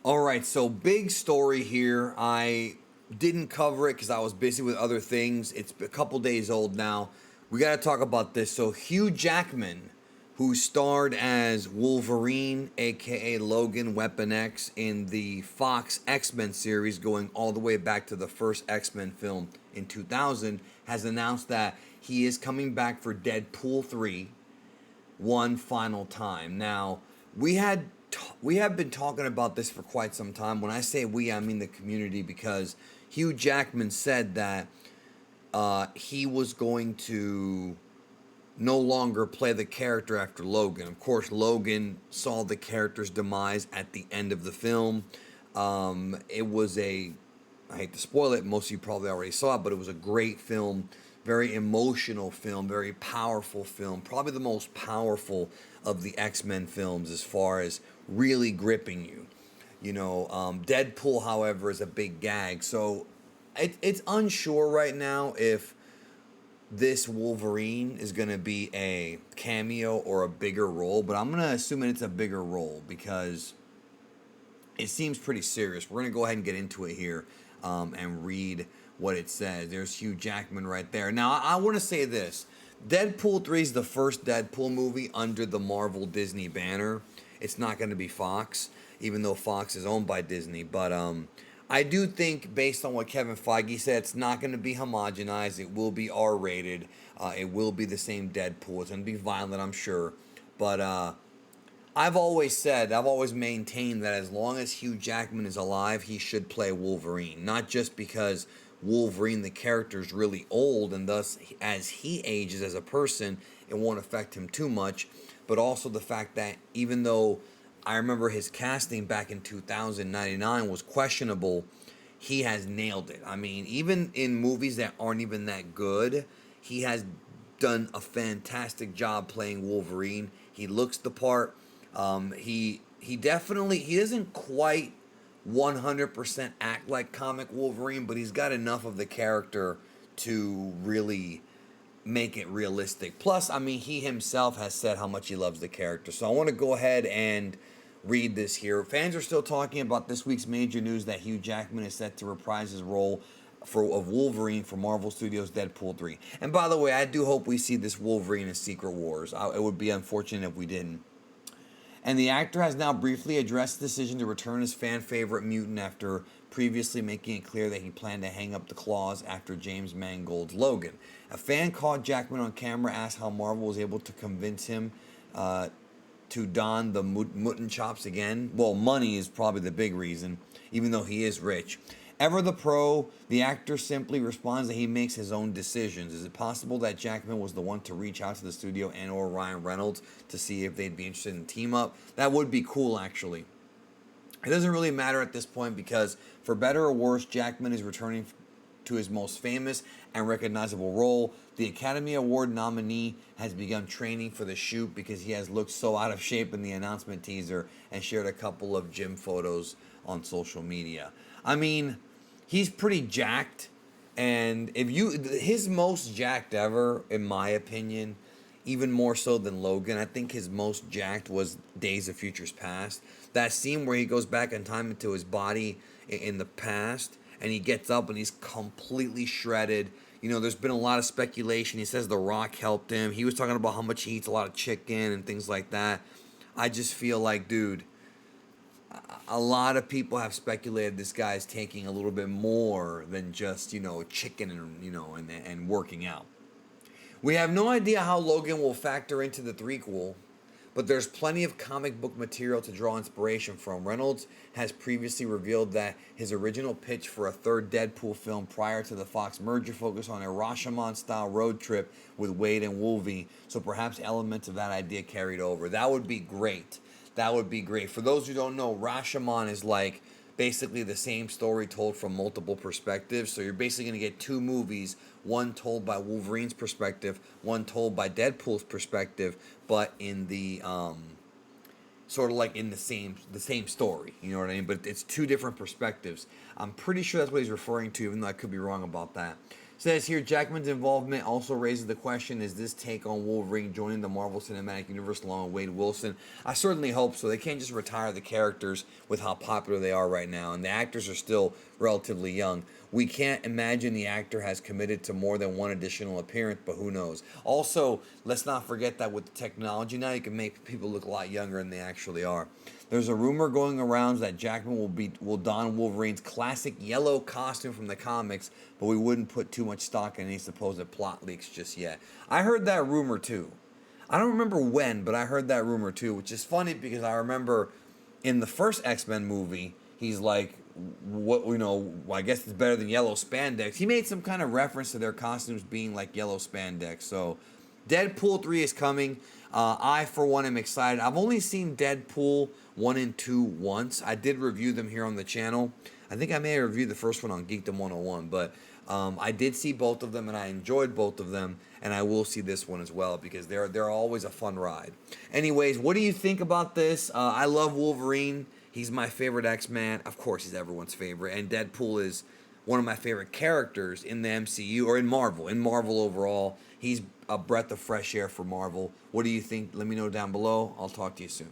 All right, so big story here. I didn't cover it because I was busy with other things. It's a couple days old now. We got to talk about this. So, Hugh Jackman, who starred as Wolverine, aka Logan Weapon X, in the Fox X-Men series going all the way back to the first X-Men film in 2000, has announced that he is coming back for Deadpool 3 one final time. Now, we have been talking about this for quite some time. When I say we, I mean the community, because Hugh Jackman said that he was going to no longer play the character after Logan. Of course, Logan saw the character's demise at the end of the film. It was I hate to spoil it, most of you probably already saw it, but it was a great film, very emotional film, very powerful film, probably the most powerful of the X-Men films as far as really gripping you. Deadpool, however, is a big gag, so it's unsure right now if this Wolverine is going to be a cameo or a bigger role, but I'm going to assume it's a bigger role because it seems pretty serious. We're going to go ahead and get into it here and read what it says. There's Hugh Jackman right there. Now, I want to say this. Deadpool 3 is the first Deadpool movie under the Marvel Disney banner. It's not going to be Fox, even though Fox is owned by Disney. But I do think, based on what Kevin Feige said, it's not going to be homogenized. It will be R-rated. It will be the same Deadpool. It's going to be violent, I'm sure. But I've always maintained that as long as Hugh Jackman is alive, he should play Wolverine. Not just because Wolverine, the character, is really old, and thus, as he ages as a person, it won't affect him too much, but also the fact that even though I remember his casting back in 2099 was questionable, he has nailed it. I mean, even in movies that aren't even that good, he has done a fantastic job playing Wolverine. He looks the part. He definitely, he doesn't quite 100% act like comic Wolverine, but he's got enough of the character to really make it realistic. Plus, I mean, he himself has said how much he loves the character. So I want to go ahead and read this here. Fans are still talking about this week's major news that Hugh Jackman is set to reprise his role of Wolverine for Marvel Studios' Deadpool 3. And by the way, I do hope we see this Wolverine in Secret Wars. It would be unfortunate if we didn't. And the actor has now briefly addressed the decision to return as fan favorite mutant after previously making it clear that he planned to hang up the claws after James Mangold's Logan. A fan caught Jackman on camera asked how Marvel was able to convince him to don the mutant chops again. Well, money is probably the big reason, even though he is rich. Ever the pro, the actor simply responds that he makes his own decisions. Is it possible that Jackman was the one to reach out to the studio and or Ryan Reynolds to see if they'd be interested in team up? That would be cool, actually. It doesn't really matter at this point because, for better or worse, Jackman is returning to his most famous and recognizable role. The Academy Award nominee has begun training for the shoot because he has looked so out of shape in the announcement teaser and shared a couple of gym photos on social media. I mean, he's pretty jacked, and his most jacked ever, in my opinion, even more so than Logan. I think his most jacked was Days of Futures Past. That scene where he goes back in time into his body in the past, and he gets up and he's completely shredded. There's been a lot of speculation. He says The Rock helped him. He was talking about how much he eats a lot of chicken and things like that. I just feel like, dude, a lot of people have speculated this guy's taking a little bit more than just, chicken and working out. We have no idea how Logan will factor into the threequel, but there's plenty of comic book material to draw inspiration from. Reynolds has previously revealed that his original pitch for a third Deadpool film prior to the Fox merger focused on a Rashomon-style road trip with Wade and Wolvie, so perhaps elements of that idea carried over. That would be great. That would be great. For those who don't know, Rashomon is like basically the same story told from multiple perspectives. So you're basically going to get two movies, one told by Wolverine's perspective, one told by Deadpool's perspective, but in the sort of like in the same story. You know what I mean? But it's two different perspectives. I'm pretty sure that's what he's referring to, even though I could be wrong about that. Says here, Jackman's involvement also raises the question, is this take on Wolverine joining the Marvel Cinematic Universe along with Wade Wilson? I certainly hope so. They can't just retire the characters with how popular they are right now, and the actors are still relatively young. We can't imagine the actor has committed to more than one additional appearance, but who knows? Also, let's not forget that with the technology now, you can make people look a lot younger than they actually are. There's a rumor going around that Jackman will don Wolverine's classic yellow costume from the comics, but we wouldn't put too much stock in any supposed plot leaks just yet. I heard that rumor too. I don't remember when, but I heard that rumor too, which is funny because I remember in the first X-Men movie, he's like, what, you know, I guess it's better than yellow spandex. He made some kind of reference to their costumes being like yellow spandex. So Deadpool 3 is coming. I, for one, am excited. I've only seen Deadpool 1 and 2 once. I did review them here on the channel. I think I may have reviewed the first one on Geekdom 101, but I did see both of them, and I enjoyed both of them, and I will see this one as well because they're always a fun ride. Anyways, what do you think about this? I love Wolverine. He's my favorite X-Man. Of course, he's everyone's favorite, and Deadpool is one of my favorite characters in the MCU or in Marvel. In Marvel overall, he's a breath of fresh air for Marvel. What do you think? Let me know down below. I'll talk to you soon.